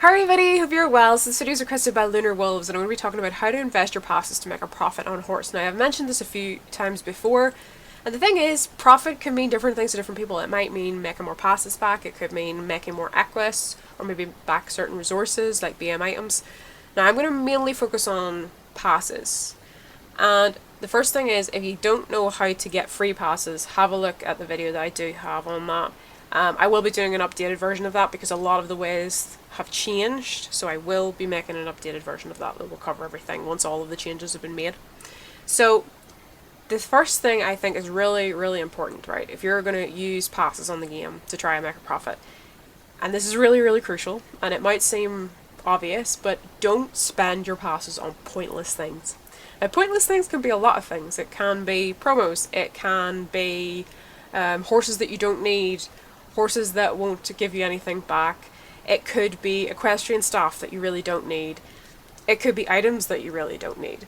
Hi everybody, hope you're well. So this video is requested by LunarWolves, and I'm going to be talking about how to invest your passes to make a profit on Howrse. Now I've mentioned this a few times before, and the thing is, profit can mean different things to different people. It might mean making more passes back, it could mean making more equus, or maybe back certain resources like BM items. Now I'm going to mainly focus on passes. And the first thing is, if you don't know how to get free passes, have a look at the video that I do have on that. I will be doing an updated version of that because a lot of the ways have changed, so I will be making an updated version of that will cover everything once all of the changes have been made. So the first thing I think is really, really important, right? If you're going to use passes on the game to try and make a profit, and this is really, really crucial, and it might seem obvious, but don't spend your passes on pointless things. Now, pointless things can be a lot of things. It can be promos, it can be horses that you don't need, horses that won't give you anything back. It could be equestrian staff that you really don't need. It could be items that you really don't need.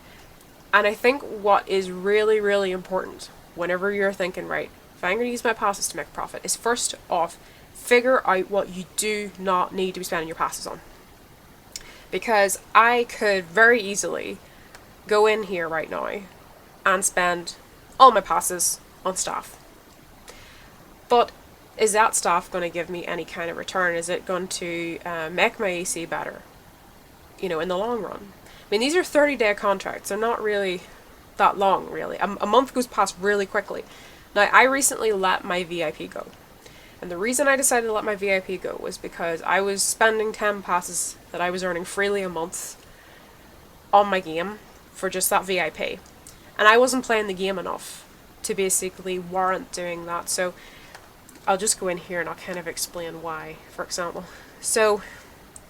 And I think what is really, really important whenever you're thinking, right, if I'm going to use my passes to make a profit, is first off, figure out what you do not need to be spending your passes on. Because I could very easily go in here right now and spend all my passes on staff. But is that staff going to give me any kind of return? Is it going to make my AC better, in the long run? I mean, these are 30-day contracts. They're not really that long, really. A month goes past really quickly. Now, I recently let my VIP go. And the reason I decided to let my VIP go was because I was spending 10 passes that I was earning freely a month on my game for just that VIP. And I wasn't playing the game enough to basically warrant doing that. So I'll just go in here and I'll kind of explain why, for example. So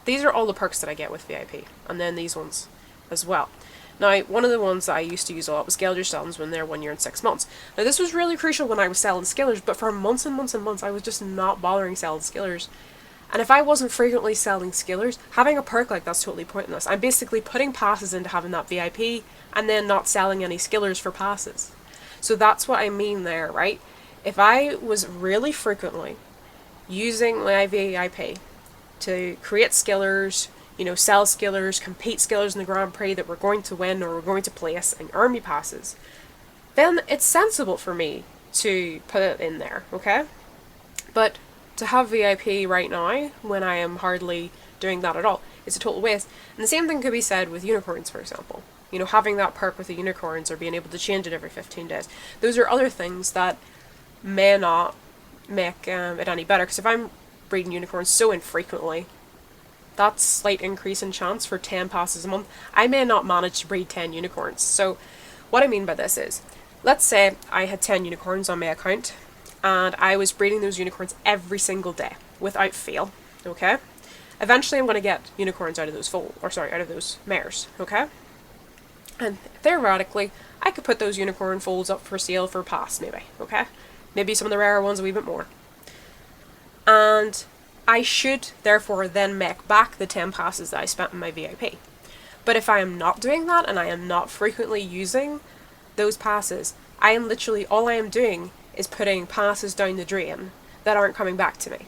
these are all the perks that I get with VIP, and then these ones as well. Now, one of the ones that I used to use a lot was Geldr Sellings when they're 1 year and 6 months. Now, this was really crucial when I was selling skillers, but for months and months and months, I was just not bothering selling skillers. And if I wasn't frequently selling skillers, having a perk like that's totally pointless. I'm basically putting passes into having that VIP, and then not selling any skillers for passes. So that's what I mean there, right? If I was really frequently using my VIP to create skillers, sell skillers, compete skillers in the Grand Prix that we're going to win or we're going to place and earn me passes, then it's sensible for me to put it in there, okay? But to have VIP right now, when I am hardly doing that at all, is a total waste. And the same thing could be said with unicorns, for example. Having that perk with the unicorns or being able to change it every 15 days. Those are other things that may not make it any better, because if I'm breeding unicorns so infrequently, that slight increase in chance for 10 passes a month, I may not manage to breed 10 unicorns. So what I mean by this is, let's say I had 10 unicorns on my account and I was breeding those unicorns every single day without fail, okay? Eventually I'm going to get unicorns out of those out of those mares, okay? And theoretically, I could put those unicorn foals up for sale for a pass, maybe, okay? Maybe some of the rarer ones a wee bit more. And I should, therefore, then make back the 10 passes that I spent in my VIP. But if I am not doing that, and I am not frequently using those passes, all I am doing is putting passes down the drain that aren't coming back to me.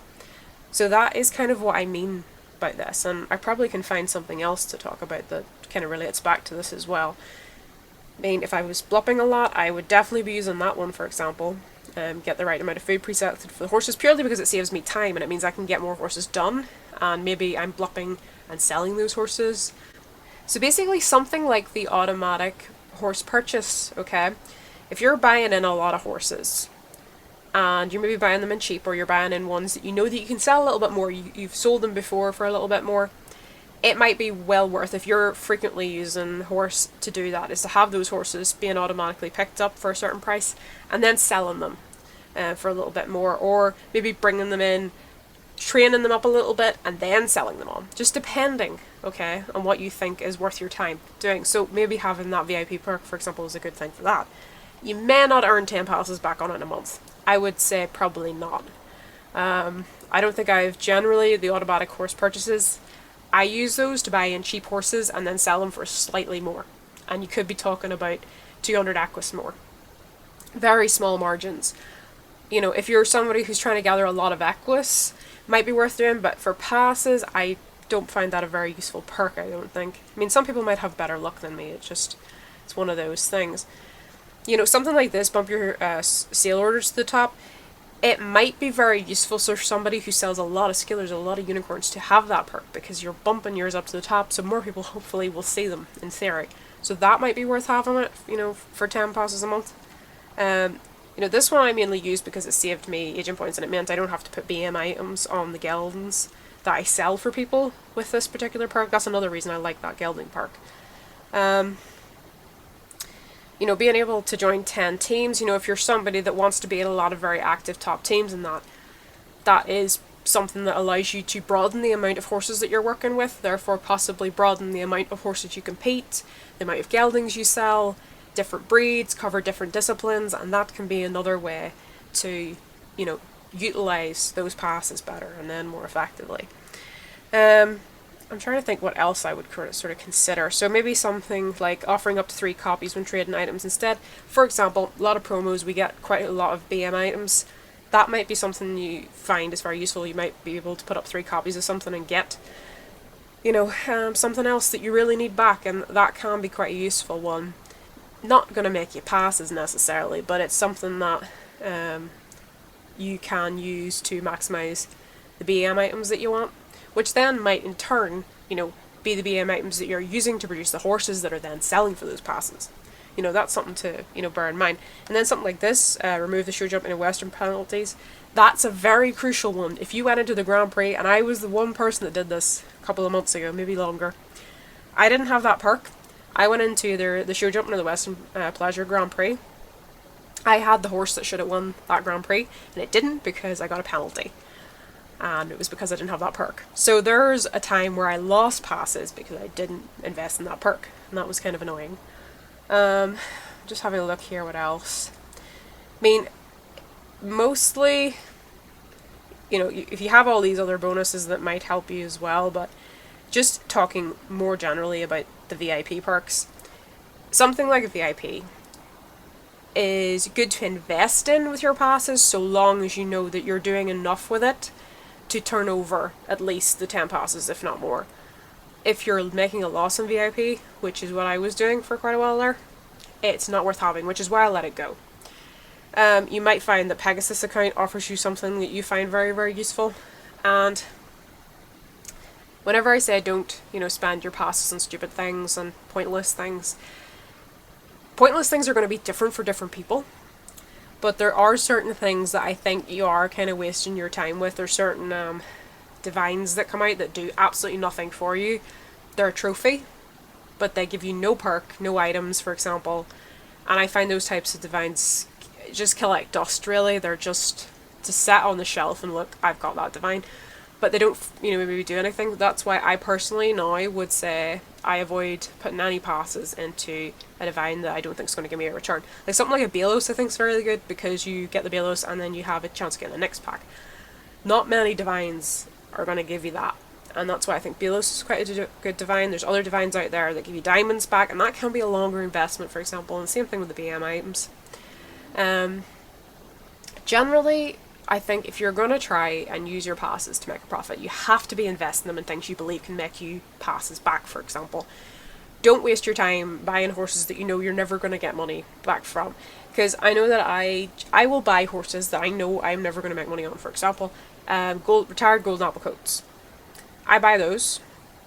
So that is kind of what I mean by this, and I probably can find something else to talk about that kind of relates back to this as well. I mean, if I was blopping a lot, I would definitely be using that one, for example. Get the right amount of food preset for the horses, purely because it saves me time and it means I can get more horses done, and maybe I'm blopping and selling those horses. So basically something like the automatic horse purchase, okay? If you're buying in a lot of horses and you're maybe buying them in cheap, or you're buying in ones that you know that you can sell a little bit more, you've sold them before for a little bit more, it might be well worth, if you're frequently using Howrse to do that, is to have those horses being automatically picked up for a certain price and then selling them for a little bit more, or maybe bringing them in, training them up a little bit and then selling them on, just depending, okay, on what you think is worth your time doing. So maybe having that VIP perk, for example, is a good thing for that. You may not earn 10 passes back on it in a month. I would say probably not. I don't think I've generally, the automatic horse purchases, I use those to buy in cheap horses and then sell them for slightly more. And you could be talking about 200 equus more. Very small margins. If you're somebody who's trying to gather a lot of equus, might be worth doing, but for passes, I don't find that a very useful perk, I don't think. I mean, some people might have better luck than me, it's one of those things. Something like this, bump your sale orders to the top, it might be very useful for somebody who sells a lot of skillers, a lot of unicorns, to have that perk, because you're bumping yours up to the top, so more people hopefully will see them, in theory. So that might be worth having it, for 10 passes a month. This one I mainly used because it saved me agent points, and it meant I don't have to put BM items on the geldings that I sell for people with this particular perk. That's another reason I like that gelding perk. Being able to join 10 teams, if you're somebody that wants to be in a lot of very active top teams, and that is something that allows you to broaden the amount of horses that you're working with, therefore possibly broaden the amount of horses you compete, the amount of geldings you sell, different breeds, cover different disciplines, and that can be another way to, utilize those passes better and then more effectively. I'm trying to think what else I would sort of consider. So maybe something like offering up to 3 copies when trading items instead. For example, a lot of promos, we get quite a lot of BM items. That might be something you find is very useful. You might be able to put up 3 copies of something and get, something else that you really need back, and that can be quite a useful one. Not going to make you passes necessarily, but it's something that you can use to maximize the BM items that you want, which then might in turn, be the BM items that you're using to produce the horses that are then selling for those passes. That's something to, bear in mind. And then something like this, remove the show jump and Western penalties. That's a very crucial one. If you went into the Grand Prix, and I was the one person that did this a couple of months ago, maybe longer, I didn't have that perk. I went into either the show jump or the Western Pleasure Grand Prix. I had the horse that should have won that Grand Prix, and it didn't because I got a penalty. And it was because I didn't have that perk. So there's a time where I lost passes because I didn't invest in that perk, and that was kind of annoying. Just having a look here, what else? I mean, mostly, if you have all these other bonuses that might help you as well, but just talking more generally about the VIP perks, something like a VIP is good to invest in with your passes so long as you know that you're doing enough with it to turn over at least the 10 passes, if not more. If you're making a loss in VIP, which is what I was doing for quite a while there, it's not worth having, which is why I let it go. You might find that Pegasus account offers you something that you find very, very useful, and whenever I say don't, spend your passes on stupid things and pointless things are going to be different for different people. But there are certain things that I think you are kind of wasting your time with. There's certain divines that come out that do absolutely nothing for you. They're a trophy, but they give you no perk, no items, for example. And I find those types of divines just collect dust, really. They're just to set on the shelf and look, I've got that divine. But they don't, maybe do anything. That's why I personally now would say I avoid putting any passes into a divine that I don't think is going to give me a return. Like something like a Balos I think is very good because you get the Balos and then you have a chance to get the next pack. Not many divines are going to give you that. And that's why I think Balos is quite a good divine. There's other divines out there that give you diamonds back, and that can be a longer investment, for example. And the same thing with the BM items. Generally, I think if you're going to try and use your passes to make a profit, you have to be investing them in things you believe can make you passes back, for example. Don't waste your time buying horses that you know you're never going to get money back from. Because I know that I will buy horses that I know I'm never going to make money on, for example. Retired golden apple coats. I buy those.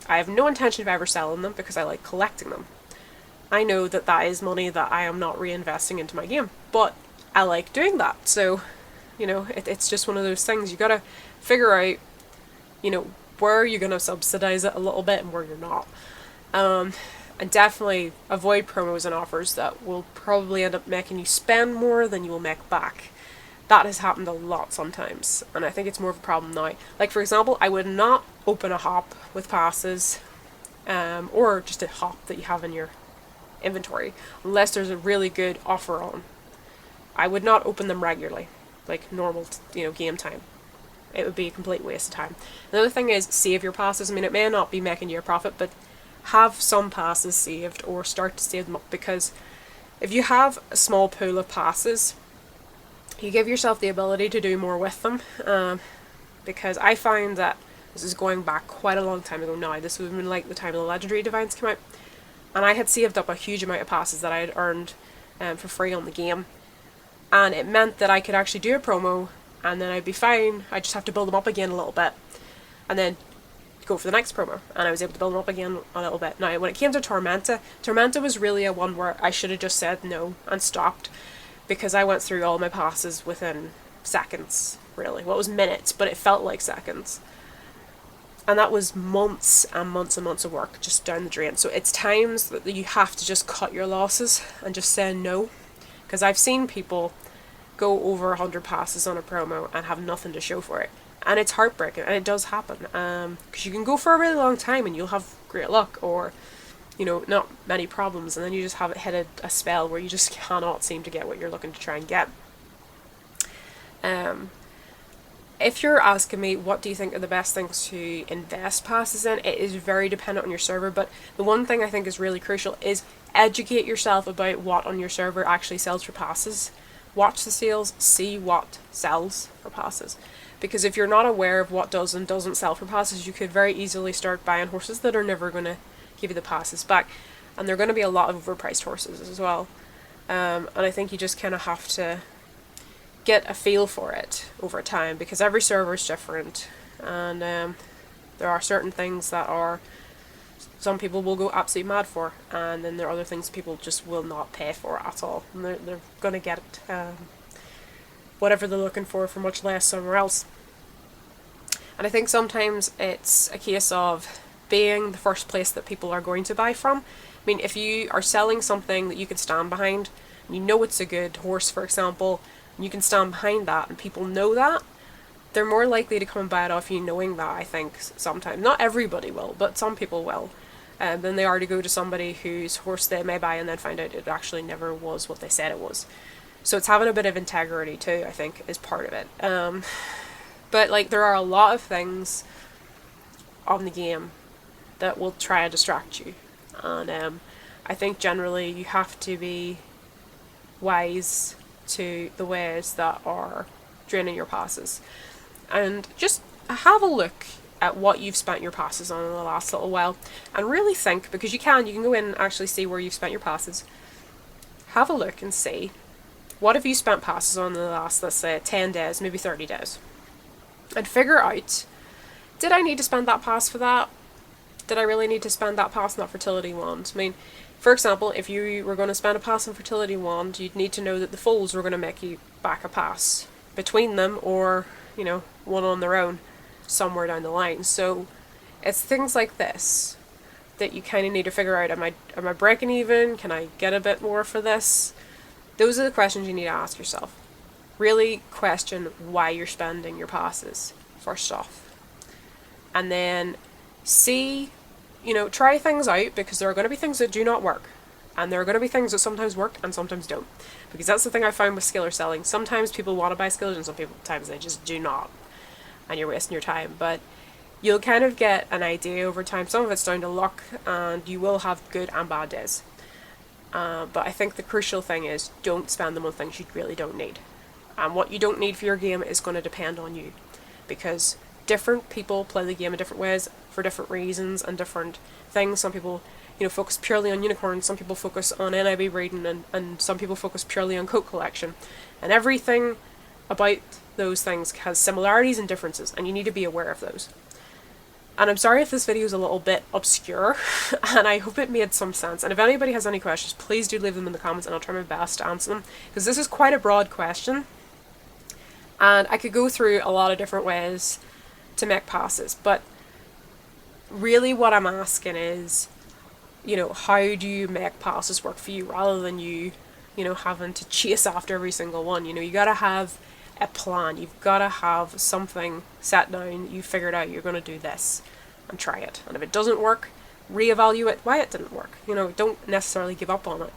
I have no intention of ever selling them because I like collecting them. I know that that is money that I am not reinvesting into my game, but I like doing that. So, it's just one of those things. You gotta figure out, where you're gonna subsidize it a little bit and where you're not. And definitely avoid promos and offers that will probably end up making you spend more than you will make back. That has happened a lot sometimes, and I think it's more of a problem now. Like, for example, I would not open a hop with passes, or just a hop that you have in your inventory, unless there's a really good offer on. I would not open them regularly, like normal, game time. It would be a complete waste of time. Another thing is save your passes. I mean, it may not be making you a profit, but have some passes saved or start to save them up, because if you have a small pool of passes, you give yourself the ability to do more with them, because I find that This is going back quite a long time ago now. This would have been like the time of the Legendary Divines came out. And I had saved up a huge amount of passes that I had earned for free on the game. And it meant that I could actually do a promo, and then I'd be fine. I just have to build them up again a little bit, and then go for the next promo. And I was able to build them up again a little bit. Now, when it came to Tormenta was really a one where I should have just said no and stopped, because I went through all my passes within seconds, really. Well, it was minutes, but it felt like seconds. And that was months and months and months of work just down the drain. So it's times that you have to just cut your losses and just say no. Because I've seen people go over 100 passes on a promo and have nothing to show for it. And it's heartbreaking, and it does happen. Because you can go for a really long time and you'll have great luck, or, you know, not many problems, and then you just have hit a spell where you just cannot seem to get what you're looking to try and get. If you're asking me what do you think are the best things to invest passes in, it is very dependent on your server, but the one thing I think is really crucial is educate yourself about what on your server actually sells for passes. Watch the sales, see what sells for passes. Because if you're not aware of what does and doesn't sell for passes, you could very easily start buying horses that are never going to give you the passes back. And they're going to be a lot of overpriced horses as well. And I think you just kind of have to get a feel for it over time, because every server is different, and there are certain things that are some people will go absolutely mad for, and then there are other things people just will not pay for at all, and they're going to get whatever they're looking for much less somewhere else. And I think sometimes it's a case of being the first place that people are going to buy from. I mean, if you are selling something that you can stand behind, and you know it's a good horse, for example, you can stand behind that and people know that, they're more likely to come and buy it off you knowing that, I think, sometimes. Not everybody will, but some people will. Than they are to go to somebody whose horse they may buy and then find out it actually never was what they said it was. So it's having a bit of integrity too, I think, is part of it. But like, there are a lot of things on the game that will try and distract you. And I think generally you have to be wise to the ways that are draining your passes, and just have a look at what you've spent your passes on in the last little while, and really think, because you can go in and actually see where you've spent your passes. Have a look and see what have you spent passes on in the last, let's say, 10 days, maybe 30 days, and figure out, did I need to spend that pass for that? Did I really need to spend that pass on that fertility wand? I mean, for example, if you were going to spend a pass on fertility wand, you'd need to know that the foals were going to make you back a pass between them, or, you know, one on their own somewhere down the line. So it's things like this that you kind of need to figure out. Am I breaking even? Can I get a bit more for this? Those are the questions you need to ask yourself. Really question why you're spending your passes, first off. And then see, you know, try things out, because there are going to be things that do not work, and there are going to be things that sometimes work and sometimes don't, because that's the thing I found with skiller selling. Sometimes people want to buy skillers and sometimes they just do not, and you're wasting your time. But you'll kind of get an idea over time. Some of it's down to luck, and you will have good and bad days, but I think the crucial thing is don't spend them on things you really don't need. And what you don't need for your game is going to depend on you, because different people play the game in different ways for different reasons and different things. Some people, you know, focus purely on unicorns, some people focus on NIB breeding, and some people focus purely on coat collection. And everything about those things has similarities and differences, and you need to be aware of those. And I'm sorry if this video is a little bit obscure, and I hope it made some sense. And if anybody has any questions, please do leave them in the comments, and I'll try my best to answer them, because this is quite a broad question, and I could go through a lot of different ways to make passes. But really what I'm asking is, you know, how do you make passes work for you, rather than you know, having to chase after every single one. You know, you gotta have a plan. You've gotta have something set down. You figured out you're gonna do this and try it. And if it doesn't work, reevaluate why it didn't work. You know, don't necessarily give up on it.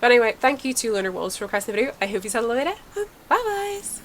But anyway, thank you to LunarWolves for requesting the video. I hope you had a lovely day. Bye guys!